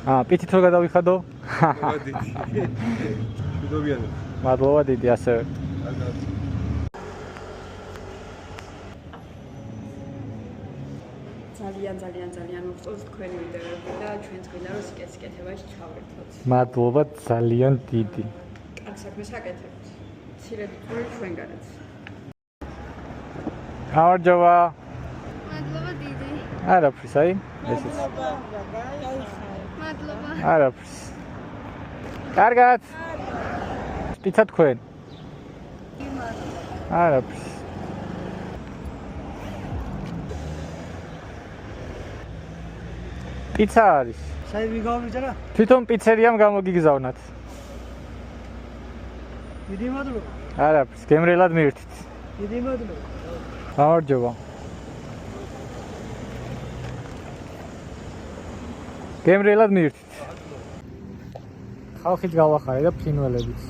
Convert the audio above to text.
პითით რო გადავიხადო? დიდი. მადლობა. მადლობა დიდი ასევე. ძალიან მოგწონს თქვენი ვიდეოები და ჩვენც გვინდა რომ სიკეთებაში ჩავერთოთ. მადლობა ძალიან დიდი. კარგ საქმეს აკეთებთ. მცირედ თუ ჩვენგანაც. გამარჯობა. მადლობა დიდი. არაფრის, აი, ესეც. მადლობა. არაფრის. კარგად. პიცა თქვენ. არაფრის. პიცა არის. საერთოდ გავიწერა? თვითონ პიცერიამ გამოგიგზავნათ. დიდი მადლობა. არაფრის, გემრიელად მივირთით. დიდი მადლობა. გამარჯობა. გემრიელად მივირთით. ხალხით გავახარე და ფრინველებით.